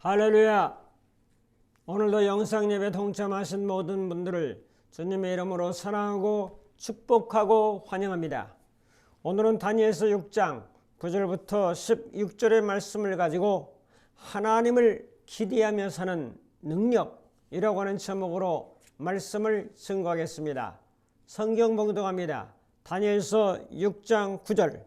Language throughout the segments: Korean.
할렐루야! 오늘도 영상예배 동참하신 모든 분들을 주님의 이름으로 사랑하고 축복하고 환영합니다. 오늘은 다니엘서 6장 9절부터 16절의 말씀을 가지고 하나님을 기대하며 사는 능력이라고 하는 제목으로 말씀을 증거하겠습니다. 성경 봉독합니다. 다니엘서 6장 9절.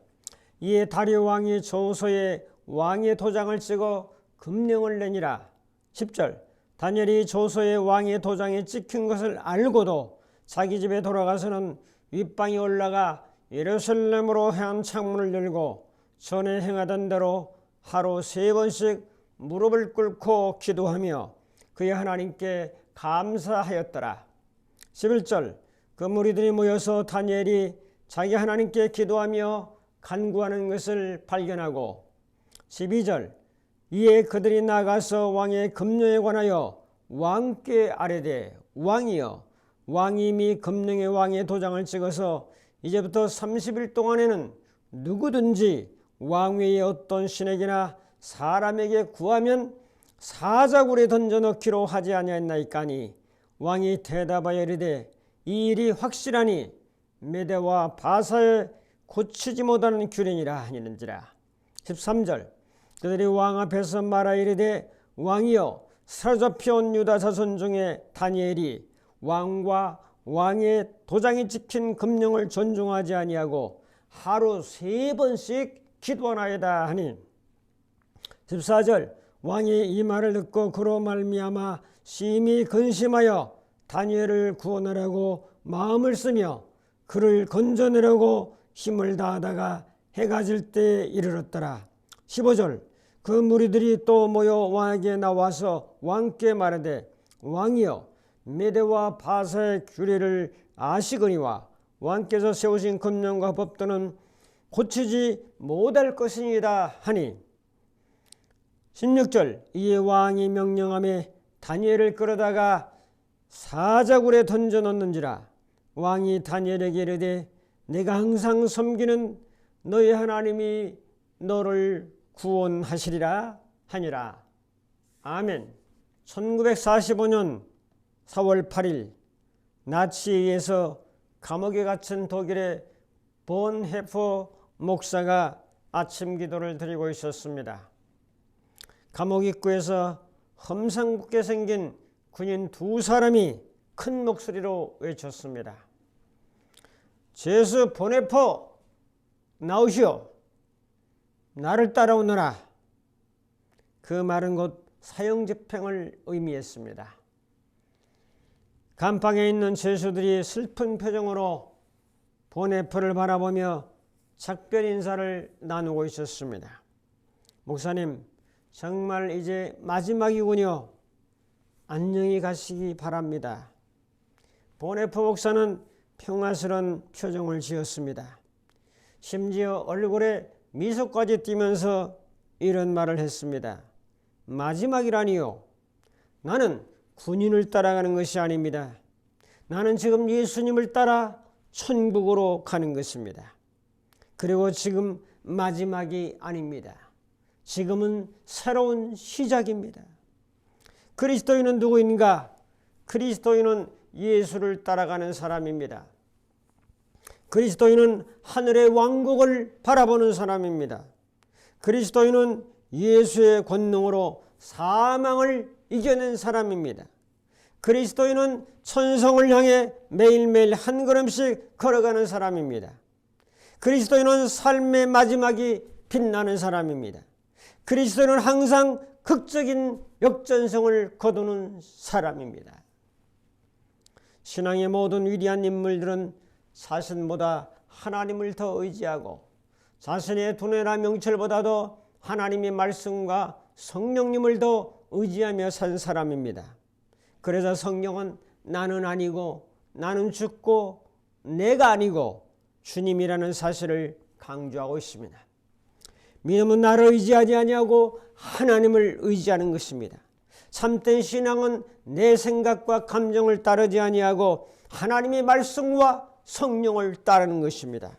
이에 다리오 왕이 조서에 왕의 도장을 찍어 금령을 내니라. 10절. 다니엘이 조서에 왕의 도장이 찍힌 것을 알고도 자기 집에 돌아가서는 윗방에 올라가 예루살렘으로 향한 창문을 열고 전에 행하던 대로 하루 3번씩 무릎을 꿇고 기도하며 그의 하나님께 감사하였더라. 11절. 그 무리들이 모여서 다니엘이 자기 하나님께 기도하며 간구하는 것을 발견하고 12절. 이에 그들이 나가서 왕의 금령에 관하여 왕께 아뢰되 왕이여, 왕이 이미 금령의 왕의 도장을 찍어서 이제부터 30일 동안에는 누구든지 왕 외에 어떤 신에게나 사람에게 구하면 사자굴에 던져넣기로 하지 아니하였나이까니. 왕이 대답하여 이르되 이 일이 확실하니 메대와 바사에 고치지 못하는 규례니라 하니는지라. 13절. 그들이 왕 앞에서 말하 이르되 왕이여, 사로잡혀온 유다 자손 중에 다니엘이 왕과 왕의 도장이 찍힌 금령을 존중하지 아니하고 하루 3번씩 기도하나이다 하니. 14절. 왕이 이 말을 듣고 그로 말미암아 심히 근심하여 다니엘을 구원하라고 마음을 쓰며 그를 건져내려고 힘을 다하다가 해가 질 때에 이르렀더라. 15절. 그 무리들이 또 모여 왕에게 나와서 왕께 말하되 왕이여, 메대와 바사의 규례를 아시거니와 왕께서 세우신 금령과 법도는 고치지 못할 것이니이다 하니. 16절. 이에 왕이 명령하며 다니엘을 끌어다가 사자굴에 던져 넣는지라. 왕이 다니엘에게 이르되 내가 항상 섬기는 너희 하나님이 너를 구원하시리라 하니라. 아멘. 1945년 4월 8일 나치에 의해서 감옥에 갇힌 독일의 본헤퍼 목사가 아침 기도를 드리고 있었습니다. 감옥 입구에서 험상궂게 생긴 군인 2사람이 큰 목소리로 외쳤습니다. 제수 본헤퍼 나오시오. 나를 따라오너라. 그 말은 곧 사형집행을 의미했습니다. 감방에 있는 죄수들이 슬픈 표정으로 본헤퍼를 바라보며 작별 인사를 나누고 있었습니다. 목사님, 정말 이제 마지막이군요. 안녕히 가시기 바랍니다. 본헤퍼 목사는 평화스러운 표정을 지었습니다. 심지어 얼굴에 미소까지 띠면서 이런 말을 했습니다. 마지막이라니요. 나는 군인을 따라가는 것이 아닙니다. 나는 지금 예수님을 따라 천국으로 가는 것입니다. 그리고 지금 마지막이 아닙니다. 지금은 새로운 시작입니다. 그리스도인은 누구인가? 그리스도인은 예수를 따라가는 사람입니다. 그리스도인은 하늘의 왕국을 바라보는 사람입니다. 그리스도인은 예수의 권능으로 사망을 이겨낸 사람입니다. 그리스도인은 천성을 향해 매일매일 한 걸음씩 걸어가는 사람입니다. 그리스도인은 삶의 마지막이 빛나는 사람입니다. 그리스도인은 항상 극적인 역전성을 거두는 사람입니다. 신앙의 모든 위대한 인물들은 자신보다 하나님을 더 의지하고 자신의 두뇌나 명철보다도 하나님의 말씀과 성령님을 더 의지하며 산 사람입니다. 그래서 성경은 나는 아니고 나는 죽고 내가 아니고 주님이라는 사실을 강조하고 있습니다. 믿음은 나를 의지하지 아니하고 하나님을 의지하는 것입니다. 참된 신앙은 내 생각과 감정을 따르지 아니하고 하나님의 말씀과 성령을 따르는 것입니다.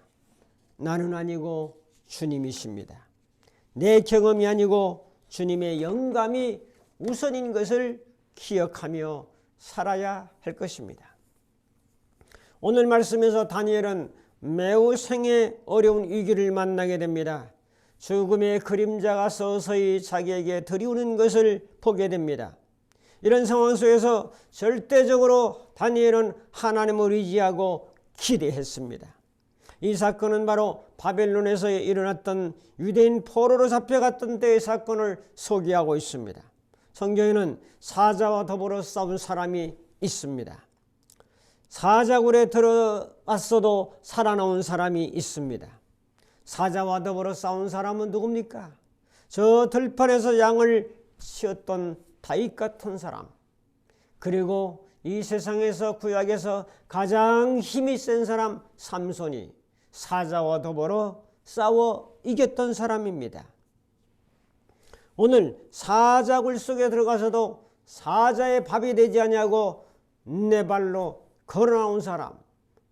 나는 아니고 주님이십니다. 내 경험이 아니고 주님의 영감이 우선인 것을 기억하며 살아야 할 것입니다. 오늘 말씀에서 다니엘은 매우 생애 어려운 위기를 만나게 됩니다. 죽음의 그림자가 서서히 자기에게 들이오는 것을 보게 됩니다. 이런 상황 속에서 절대적으로 다니엘은 하나님을 의지하고 기대했습니다. 이 사건은 바로 바벨론에서 일어났던 유대인 포로로 잡혀갔던 때의 사건을 소개하고 있습니다. 성경에는 사자와 더불어 싸운 사람이 있습니다. 사자굴에 들어갔어도 살아나온 사람이 있습니다. 사자와 더불어 싸운 사람은 누굽니까? 저 들판에서 양을 치었던 다윗 같은 사람, 그리고 이 세상에서 구약에서 가장 힘이 센 사람 삼손이 사자와 더불어 싸워 이겼던 사람입니다. 오늘 사자굴 속에 들어가서도 사자의 밥이 되지 아니하고 네 발로 걸어나온 사람,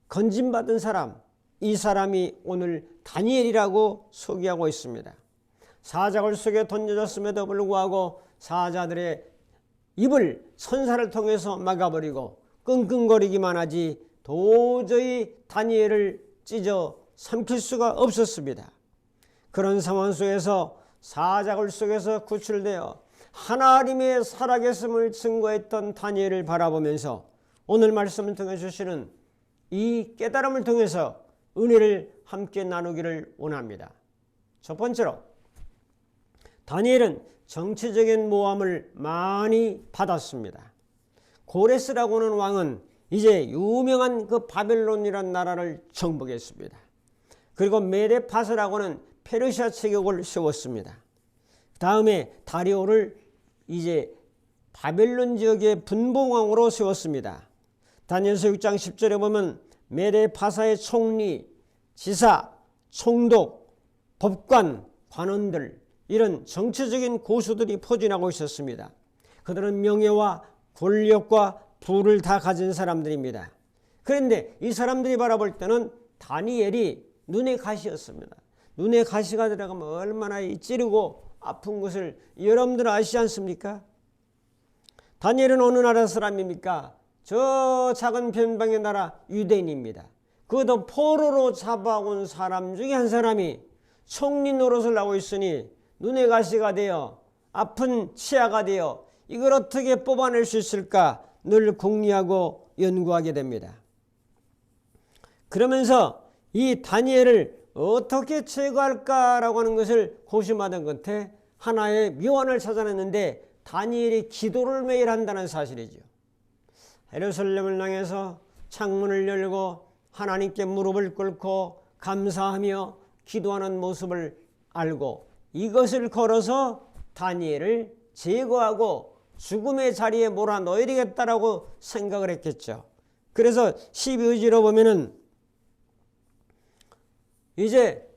건짐받은 사람, 이 사람이 오늘 다니엘이라고 소개하고 있습니다. 사자굴 속에 던져졌음에도 불구하고 사자들의 입을 선사를 통해서 막아버리고 끙끙거리기만 하지 도저히 다니엘을 찢어 삼킬 수가 없었습니다. 그런 상황 속에서 사자굴 속에서 구출되어 하나님의 살아계심을 증거했던 다니엘을 바라보면서 오늘 말씀을 통해 주시는 이 깨달음을 통해서 은혜를 함께 나누기를 원합니다. 첫 번째로, 다니엘은 정치적인 모함을 많이 받았습니다. 고레스라고 하는 왕은 이제 유명한 그 바벨론이라는 나라를 정복했습니다. 그리고 메데파스라고 하는 페르시아 제국을 세웠습니다. 다음에 다리오를 이제 바벨론 지역의 분봉왕으로 세웠습니다. 다니엘서 6장 10절에 보면 메데파사의 총리, 지사, 총독, 법관, 관원들, 이런 정치적인 고수들이 포진하고 있었습니다. 그들은 명예와 권력과 부를 다 가진 사람들입니다. 그런데 이 사람들이 바라볼 때는 다니엘이 눈의 가시였습니다. 눈에 가시가 들어가면 얼마나 찌르고 아픈 것을 여러분들 아시지 않습니까? 다니엘은 어느 나라 사람입니까? 저 작은 변방의 나라 유대인입니다. 그것도 포로로 잡아온 사람 중에 한 사람이 총리 노릇을 하고 있으니 눈의 가시가 되어 아픈 치아가 되어 이걸 어떻게 뽑아낼 수 있을까 늘 궁리하고 연구하게 됩니다. 그러면서 이 다니엘을 어떻게 제거할까라고 하는 것을 고심하던 끝에 하나의 묘안을 찾아냈는데 다니엘이 기도를 매일 한다는 사실이죠. 예루살렘을 향해서 창문을 열고 하나님께 무릎을 꿇고 감사하며 기도하는 모습을 알고 이것을 걸어서 다니엘을 제거하고 죽음의 자리에 몰아넣어야 되겠다라고 생각을 했겠죠. 그래서 12절로 보면은 이제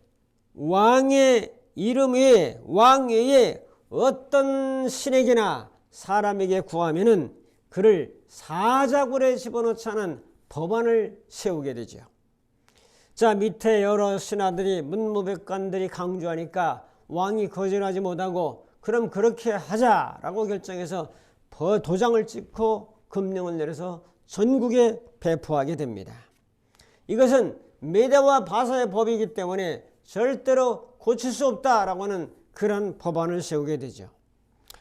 왕의 이름 외에 왕 외에 어떤 신에게나 사람에게 구하면은 그를 사자굴에 집어넣자는 법안을 세우게 되죠. 자, 밑에 여러 신하들이 문무백관들이 강조하니까 왕이 거절하지 못하고 그럼 그렇게 하자라고 결정해서 도장을 찍고 금령을 내려서 전국에 배포하게 됩니다. 이것은 메대와 바사의 법이기 때문에 절대로 고칠 수 없다라고 하는 그런 법안을 세우게 되죠.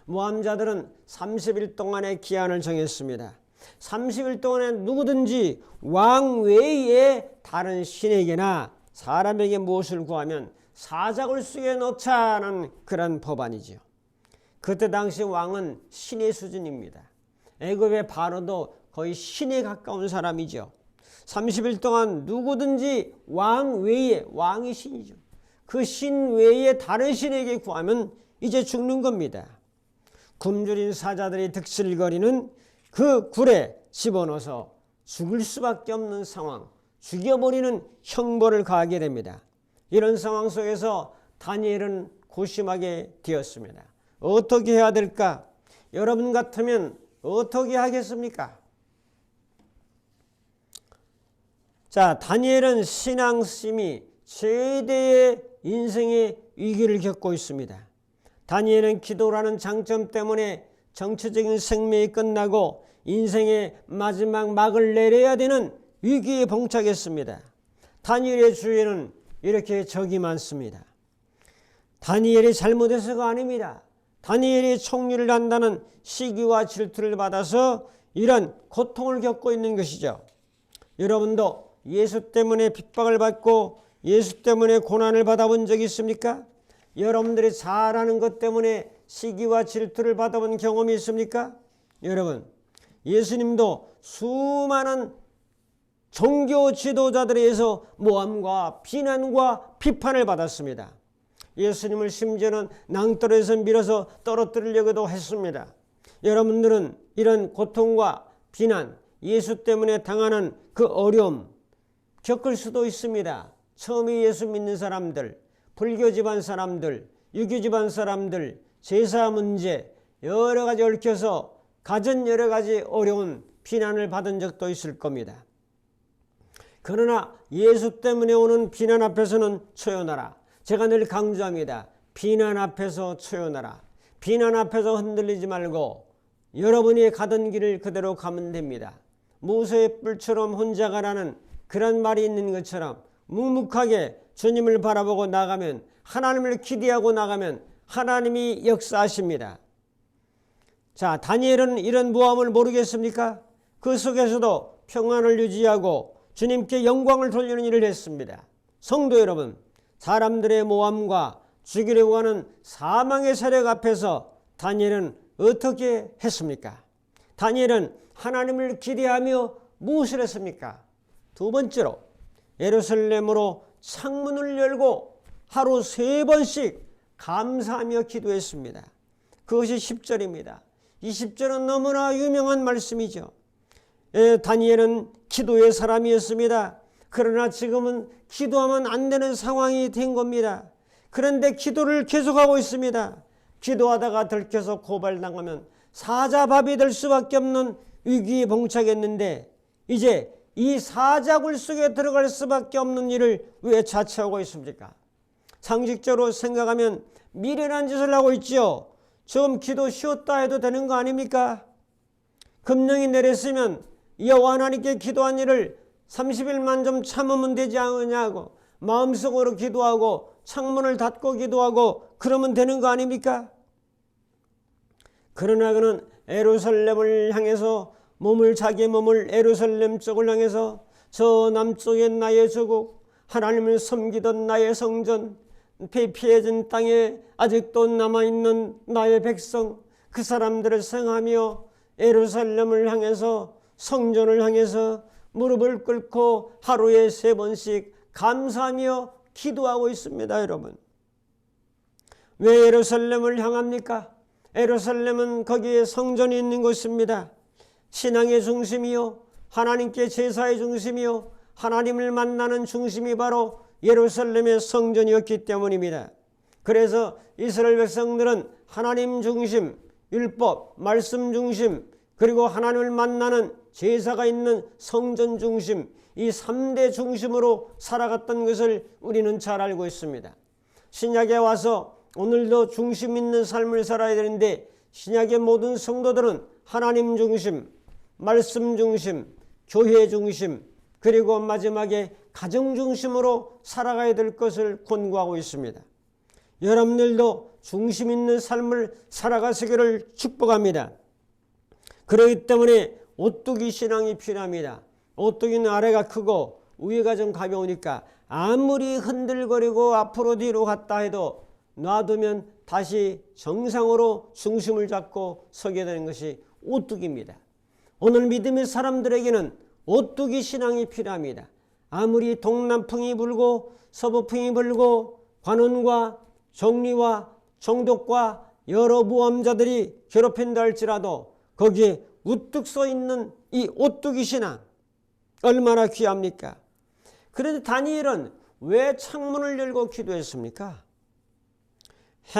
모함자들은 30일 동안의 기한을 정했습니다. 30일 동안에 누구든지 왕 외에 다른 신에게나 사람에게 무엇을 구하면 사자굴 속에 넣자는 그런 법안이죠. 그때 당시 왕은 신의 수준입니다. 애굽의 바로도 거의 신에 가까운 사람이죠. 30일 동안 누구든지 왕 외에, 왕이 신이죠. 그 신 외에 다른 신에게 구하면 이제 죽는 겁니다. 굶주린 사자들이 득실거리는 그 굴에 집어넣어서 죽을 수밖에 없는 상황, 죽여버리는 형벌을 가하게 됩니다. 이런 상황 속에서 다니엘은 고심하게 되었습니다. 어떻게 해야 될까? 여러분 같으면 어떻게 하겠습니까? 자, 다니엘은 신앙심이 최대의 인생의 위기를 겪고 있습니다. 다니엘은 기도라는 장점 때문에 정치적인 생명이 끝나고 인생의 마지막 막을 내려야 되는 위기에 봉착했습니다. 다니엘의 주위에는 이렇게 적이 많습니다. 다니엘이 잘못해서가 아닙니다. 다니엘이 총리를 한다는 시기와 질투를 받아서 이런 고통을 겪고 있는 것이죠. 여러분도 예수 때문에 핍박을 받고 예수 때문에 고난을 받아본 적이 있습니까? 여러분들이 잘하는 것 때문에 시기와 질투를 받아본 경험이 있습니까? 여러분, 예수님도 수많은 종교 지도자들에 의해서 모함과 비난과 비판을 받았습니다. 예수님을 심지어는 낭떠러지에서 밀어서 떨어뜨리려고도 했습니다. 여러분들은 이런 고통과 비난, 예수 때문에 당하는 그 어려움 겪을 수도 있습니다. 처음에 예수 믿는 사람들, 불교 집안 사람들, 유교 집안 사람들, 제사 문제 여러 가지 얽혀서 가진 여러 가지 어려운 비난을 받은 적도 있을 겁니다. 그러나 예수 때문에 오는 비난 앞에서는 초연하라. 제가 늘 강조합니다. 비난 앞에서 초연하라. 비난 앞에서 흔들리지 말고 여러분이 가던 길을 그대로 가면 됩니다. 모세의 뿔처럼 혼자 가라는 그런 말이 있는 것처럼 묵묵하게 주님을 바라보고 나가면, 하나님을 기대하고 나가면 하나님이 역사하십니다. 자, 다니엘은 이런 모함을 모르겠습니까? 그 속에서도 평안을 유지하고 주님께 영광을 돌리는 일을 했습니다. 성도 여러분, 사람들의 모함과 죽이려고 하는 사망의 세력 앞에서 다니엘은 어떻게 했습니까? 다니엘은 하나님을 기대하며 무엇을 했습니까? 두 번째로 예루살렘으로 창문을 열고 하루 3번씩 감사하며 기도했습니다. 그것이 10절입니다. 이 10절은 너무나 유명한 말씀이죠. 다니엘은 기도의 사람이었습니다. 그러나 지금은 기도하면 안 되는 상황이 된 겁니다. 그런데 기도를 계속하고 있습니다. 기도하다가 들켜서 고발당하면 사자밥이 될 수밖에 없는 위기에 봉착했는데 이제 이 사자굴 속에 들어갈 수밖에 없는 일을 왜 자처하고 있습니까? 상식적으로 생각하면 미련한 짓을 하고 있죠. 좀 기도 쉬었다 해도 되는 거 아닙니까? 금령이 내렸으면 여호와 하나님께 기도한 일을 30일만 좀 참으면 되지 않느냐고 마음속으로 기도하고 창문을 닫고 기도하고 그러면 되는 거 아닙니까? 그러나 그는 예루살렘을 향해서 자기 몸을 예루살렘 쪽을 향해서 저 남쪽에 나의 조국, 하나님을 섬기던 나의 성전, 피해진 땅에 아직도 남아있는 나의 백성, 그 사람들을 생각하며 예루살렘을 향해서 성전을 향해서 무릎을 꿇고 하루에 3번씩 감사하며 기도하고 있습니다. 여러분, 왜 예루살렘을 향합니까? 예루살렘은 거기에 성전이 있는 곳입니다. 신앙의 중심이요, 하나님께 제사의 중심이요, 하나님을 만나는 중심이 바로 예루살렘의 성전이었기 때문입니다. 그래서 이스라엘 백성들은 하나님 중심, 율법, 말씀 중심, 그리고 하나님을 만나는 제사가 있는 성전 중심, 이 3대 중심으로 살아갔던 것을 우리는 잘 알고 있습니다. 신약에 와서 오늘도 중심 있는 삶을 살아야 되는데 신약의 모든 성도들은 하나님 중심, 말씀 중심, 교회 중심, 그리고 마지막에 가정 중심으로 살아가야 될 것을 권고하고 있습니다. 여러분들도 중심 있는 삶을 살아가시기를 축복합니다. 그렇기 때문에 오뚜기 신앙이 필요합니다. 오뚜기는 아래가 크고 위가 좀 가벼우니까 아무리 흔들거리고 앞으로 뒤로 갔다 해도 놔두면 다시 정상으로 중심을 잡고 서게 되는 것이 오뚜기입니다. 오늘 믿음의 사람들에게는 오뚜기 신앙이 필요합니다. 아무리 동남풍이 불고 서부풍이 불고 관원과 정리와 정독과 여러 모함자들이 괴롭힌다 할지라도 거기에 우뚝 서 있는 이 오뚜기 신앙 얼마나 귀합니까? 그런데 다니엘은 왜 창문을 열고 기도했습니까?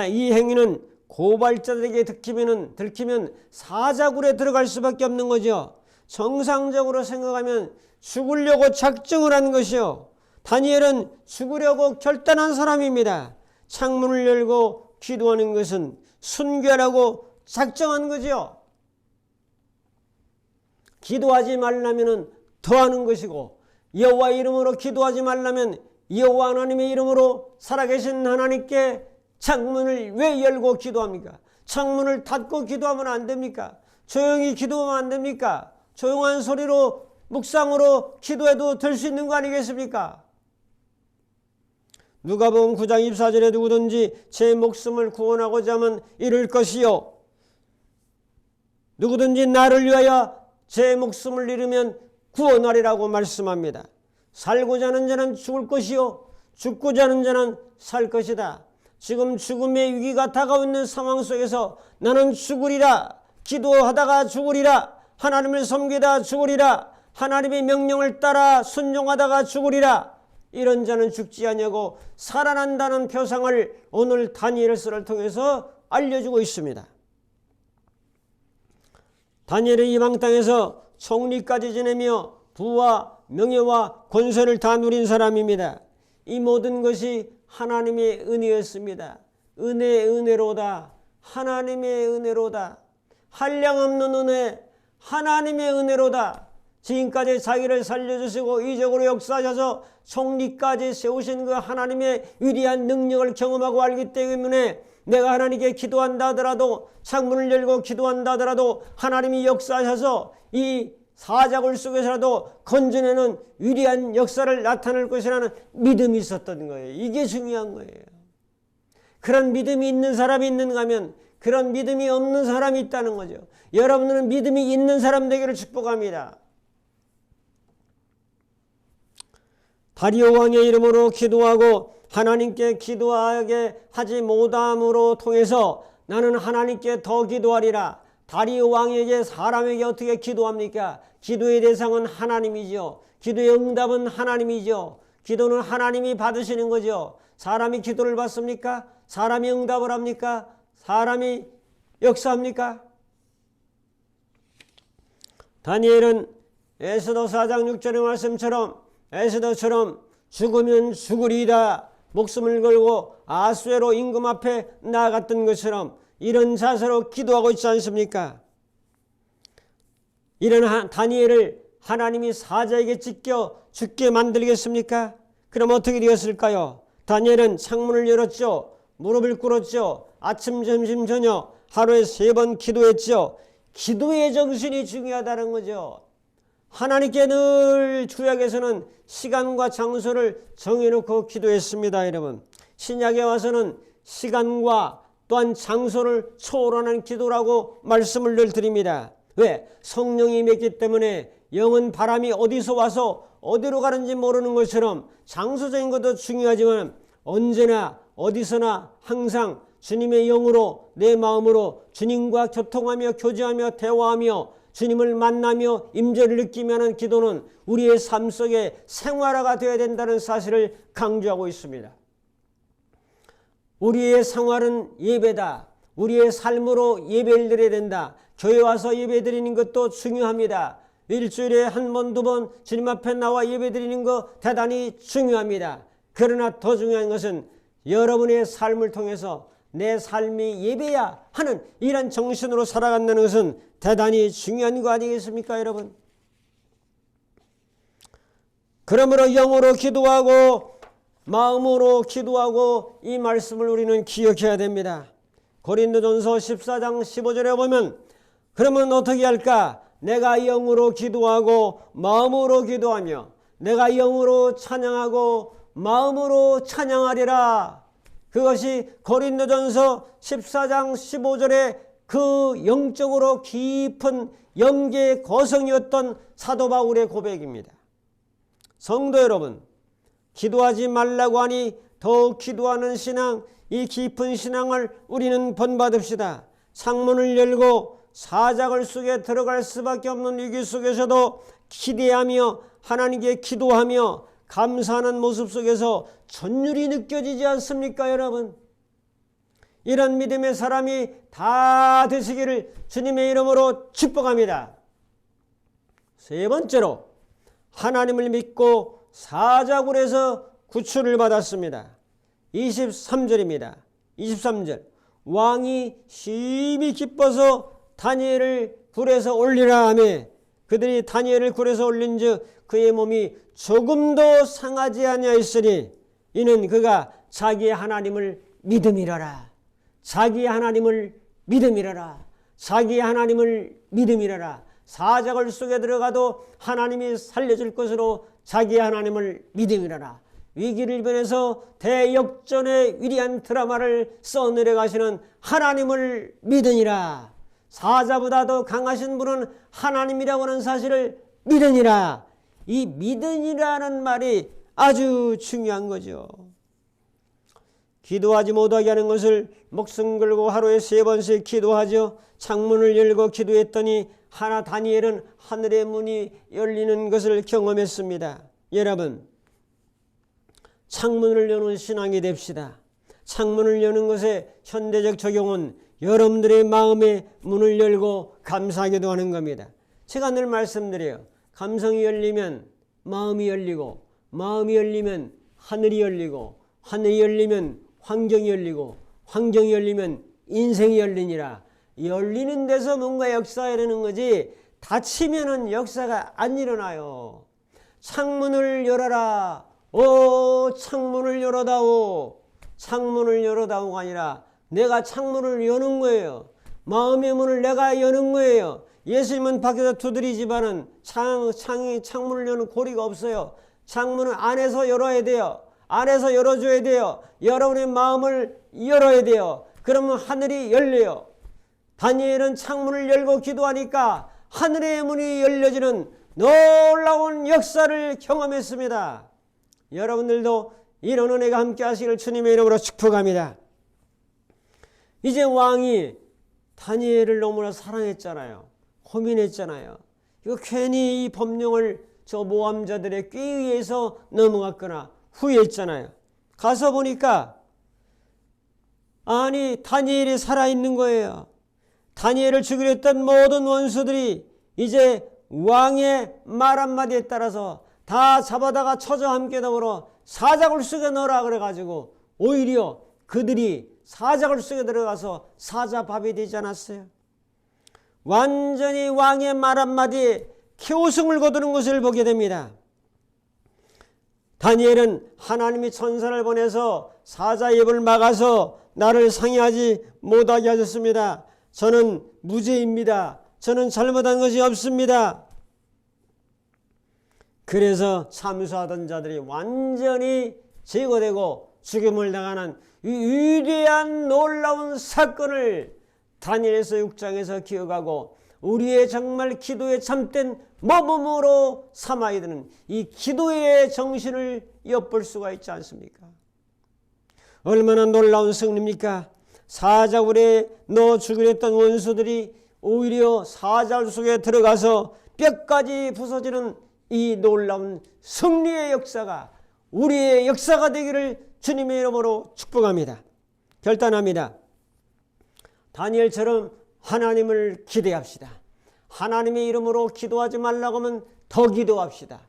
이 행위는 고발자들에게 들키면 사자굴에 들어갈 수밖에 없는 거죠. 정상적으로 생각하면 죽으려고 작정을 한 것이요. 다니엘은 죽으려고 결단한 사람입니다. 창문을 열고 기도하는 것은 순결하고 작정한 거죠. 기도하지 말라면 더하는 것이고, 여호와 이름으로 기도하지 말라면 여호와 하나님의 이름으로 살아계신 하나님께 창문을 왜 열고 기도합니까? 창문을 닫고 기도하면 안 됩니까? 조용히 기도하면 안 됩니까? 조용한 소리로 묵상으로 기도해도 될 수 있는 거 아니겠습니까? 누가복음 9장 24절에 누구든지 제 목숨을 구원하고자 하면 잃을 것이요, 누구든지 나를 위하여 제 목숨을 잃으면 구원하리라고 말씀합니다. 살고자 하는 자는 죽을 것이요, 죽고자 하는 자는 살 것이다. 지금 죽음의 위기가 다가오고 있는 상황 속에서 나는 죽으리라, 기도하다가 죽으리라, 하나님을 섬기다 죽으리라, 하나님의 명령을 따라 순종하다가 죽으리라, 이런 자는 죽지 아니하고 살아난다는 표상을 오늘 다니엘서를 통해서 알려주고 있습니다. 다니엘은 이방 땅에서 총리까지 지내며 부와 명예와 권세를 다 누린 사람입니다. 이 모든 것이 하나님의 은혜였습니다. 은혜로다. 하나님의 은혜로다. 한량없는 은혜, 하나님의 은혜로다. 지금까지 자기를 살려주시고 이적으로 역사하셔서 총리까지 세우신 그 하나님의 위대한 능력을 경험하고 알기 때문에 내가 하나님께 기도한다 하더라도, 창문을 열고 기도한다 하더라도 하나님이 역사하셔서 이 사자굴 속에서라도 건져내는 위대한 역사를 나타낼 것이라는 믿음이 있었던 거예요. 이게 중요한 거예요. 그런 믿음이 있는 사람이 있는가 하면 그런 믿음이 없는 사람이 있다는 거죠. 여러분들은 믿음이 있는 사람 되기를 축복합니다. 다리오 왕의 이름으로 기도하고 하나님께 기도하게 하지 못함으로 통해서 나는 하나님께 더 기도하리라. 다리오 왕에게, 사람에게 어떻게 기도합니까? 기도의 대상은 하나님이죠. 기도의 응답은 하나님이죠. 기도는 하나님이 받으시는 거죠. 사람이 기도를 받습니까? 사람이 응답을 합니까? 사람이 역사합니까? 다니엘은 에스더 4장 6절의 말씀처럼, 에스더처럼 죽으면 죽으리이다 목숨을 걸고 아수에로 임금 앞에 나아갔던 것처럼 이런 자세로 기도하고 있지 않습니까? 이런 다니엘을 하나님이 사자에게 찢겨 죽게 만들겠습니까? 그럼 어떻게 되었을까요? 다니엘은 창문을 열었죠. 무릎을 꿇었죠. 아침, 점심, 저녁 하루에 3번 기도했죠. 기도의 정신이 중요하다는 거죠. 하나님께 늘 구약에서는 시간과 장소를 정해놓고 기도했습니다. 여러분, 신약에 와서는 시간과 또한 장소를 초월하는 기도라고 말씀을 늘 드립니다. 왜? 성령이 임했기 때문에 영은 바람이 어디서 와서 어디로 가는지 모르는 것처럼 장소적인 것도 중요하지만 언제나 어디서나 항상 주님의 영으로 내 마음으로 주님과 교통하며 교제하며 대화하며 주님을 만나며 임재를 느끼며 하는 기도는 우리의 삶 속에 생활화가 되어야 된다는 사실을 강조하고 있습니다. 우리의 생활은 예배다. 우리의 삶으로 예배를 드려야 된다. 교회 와서 예배 드리는 것도 중요합니다. 일주일에 1번, 2번 주님 앞에 나와 예배 드리는 거 대단히 중요합니다. 그러나 더 중요한 것은 여러분의 삶을 통해서 내 삶이 예배야 하는 이런 정신으로 살아간다는 것은 대단히 중요한 거 아니겠습니까, 여러분? 그러므로 영으로 기도하고 마음으로 기도하고 이 말씀을 우리는 기억해야 됩니다. 고린도전서 14장 15절에 보면 그러면 어떻게 할까? 내가 영으로 기도하고 마음으로 기도하며 내가 영으로 찬양하고 마음으로 찬양하리라. 그것이 고린도전서 14장 15절에 그 영적으로 깊은 영계의 거성이었던 사도 바울의 고백입니다. 성도 여러분, 기도하지 말라고 하니 더욱 기도하는 신앙, 이 깊은 신앙을 우리는 본받읍시다. 창문을 열고 사자굴 속에 들어갈 수밖에 없는 위기 속에서도 기대하며 하나님께 기도하며 감사하는 모습 속에서 전율이 느껴지지 않습니까, 여러분? 이런 믿음의 사람이 다 되시기를 주님의 이름으로 축복합니다. 세 번째로 하나님을 믿고 사자굴에서 구출을 받았습니다. 23절입니다. 23절. 왕이 심히 기뻐서 다니엘을 굴에서 올리라 하며 그들이 다니엘을 굴에서 올린즉 그의 몸이 조금도 상하지 아니하였으니 이는 그가 자기의 하나님을 믿음이라라. 자기의 하나님을 믿음이라라. 자기의 하나님을 믿음이라라. 사자굴 속에 들어가도 하나님이 살려줄 것으로 자기의 하나님을 믿음이라라. 위기를 이겨내서 대역전의 위대한 드라마를 써내려가시는 하나님을 믿으니라. 사자보다 더 강하신 분은 하나님이라고 하는 사실을 믿으니라. 이 믿으니라는 말이 아주 중요한 거죠. 기도하지 못하게 하는 것을 목숨 걸고 하루에 3번씩 기도하죠. 창문을 열고 기도했더니 다니엘은 하늘의 문이 열리는 것을 경험했습니다. 여러분, 창문을 여는 신앙이 됩시다. 창문을 여는 것의 현대적 적용은 여러분들의 마음의 문을 열고 감사하기도 하는 겁니다. 제가 늘 말씀드려요. 감성이 열리면 마음이 열리고, 마음이 열리면 하늘이 열리고, 하늘이 열리면 환경이 열리고, 환경이 열리면 인생이 열리니라. 열리는 데서 뭔가 역사가 되는 거지 닫히면은 역사가 안 일어나요. 창문을 열어라. 오, 창문을 열어다오. 창문을 열어다오가 아니라 내가 창문을 여는 거예요. 마음의 문을 내가 여는 거예요. 예수님은 밖에서 두드리지만은 창문을 여는 고리가 없어요. 창문은 안에서 열어야 돼요. 안에서 열어줘야 돼요. 여러분의 마음을 열어야 돼요. 그러면 하늘이 열려요. 다니엘은 창문을 열고 기도하니까 하늘의 문이 열려지는 놀라운 역사를 경험했습니다. 여러분들도 이런 은혜가 함께 하시기를 주님의 이름으로 축복합니다. 이제 왕이 다니엘을 너무나 사랑했잖아요. 고민했잖아요. 이거 괜히 이 법령을 저 모함자들의 꾀에 의해서 넘어갔거나 후회했잖아요. 가서 보니까 아니 다니엘이 살아있는 거예요. 다니엘을 죽이려 했던 모든 원수들이 이제 왕의 말 한마디에 따라서 다 잡아다가 처자 함께 더불어 사자굴 속에 넣으라 그래가지고 오히려 그들이 사자굴 속에 들어가서 사자밥이 되지 않았어요. 완전히 왕의 말 한마디에 기호승을 거두는 것을 보게 됩니다. 다니엘은 하나님이 천사를 보내서 사자의 입을 막아서 나를 상해하지 못하게 하셨습니다. 저는 무죄입니다. 저는 잘못한 것이 없습니다. 그래서 참수하던 자들이 완전히 제거되고 죽임을 당하는 이 위대한 놀라운 사건을 다니엘서 6장에서 기억하고 우리의 정말 기도에 참된 모범으로 삼아야 되는 이 기도의 정신을 엿볼 수가 있지 않습니까? 얼마나 놀라운 승리입니까? 사자굴에 넣어 죽이려 했던 원수들이 오히려 사자굴 속에 들어가서 뼈까지 부서지는 이 놀라운 승리의 역사가 우리의 역사가 되기를 주님의 이름으로 축복합니다. 결단합니다. 다니엘처럼 하나님을 기대합시다. 하나님의 이름으로 기도하지 말라고 하면 더 기도합시다.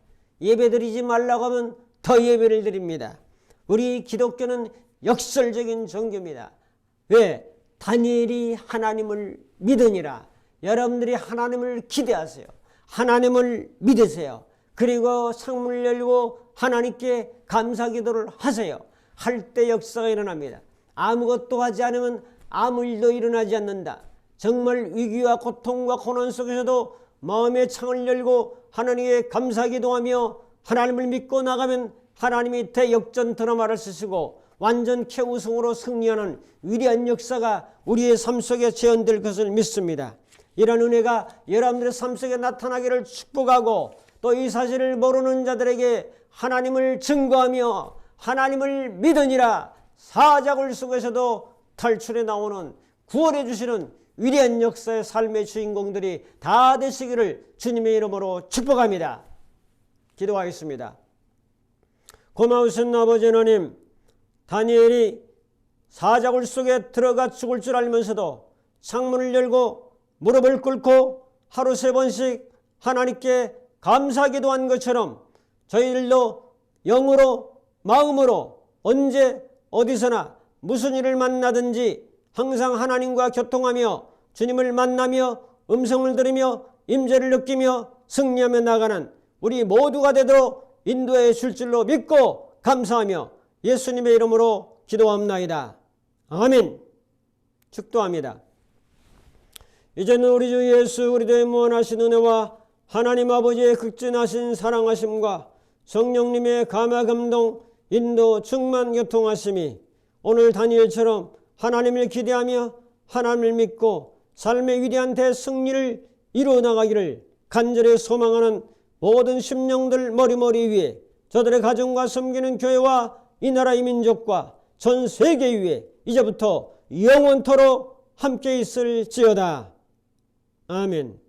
예배드리지 말라고 하면 더 예배를 드립니다. 우리 기독교는 역설적인 종교입니다. 왜? 다니엘이 하나님을 믿으니라. 여러분들이 하나님을 기대하세요. 하나님을 믿으세요. 그리고 창문을 열고 하나님께 감사기도를 하세요. 할 때 역사가 일어납니다. 아무것도 하지 않으면 아무 일도 일어나지 않는다. 정말 위기와 고통과 고난 속에서도 마음의 창을 열고 하나님께 감사기도하며 하나님을 믿고 나가면 하나님이 대역전 드라마를 쓰시고 완전 최우승으로 승리하는 위대한 역사가 우리의 삶 속에 재현될 것을 믿습니다. 이런 은혜가 여러분들의 삶 속에 나타나기를 축복하고 또 이 사실을 모르는 자들에게 하나님을 증거하며 하나님을 믿으니라 사자굴 속에서도 탈출해 나오는 구원해 주시는 위대한 역사의 삶의 주인공들이 다 되시기를 주님의 이름으로 축복합니다. 기도하겠습니다. 고마우신 아버지 하나님, 다니엘이 사자굴 속에 들어가 죽을 줄 알면서도 창문을 열고 무릎을 꿇고 하루 3번씩 하나님께 감사기도한 것처럼 저희들도 영으로 마음으로 언제 어디서나 무슨 일을 만나든지 항상 하나님과 교통하며 주님을 만나며 음성을 들으며 임재를 느끼며 승리하며 나가는 우리 모두가 되도록 인도해 줄 줄로 믿고 감사하며 예수님의 이름으로 기도합나이다. 아멘. 축도합니다. 이제는 우리 주 예수 그리스도의 무한하신 은혜와 하나님 아버지의 극진하신 사랑하심과 성령님의 감화 감동 인도 충만 교통하심이 오늘 다니엘처럼 하나님을 기대하며 하나님을 믿고 삶의 위대한 대승리를 이루어 나가기를 간절히 소망하는 모든 심령들 머리머리 위에 저들의 가정과 섬기는 교회와 이 나라의 민족과 전 세계 위에 이제부터 영원토록 함께 있을지어다. 아멘.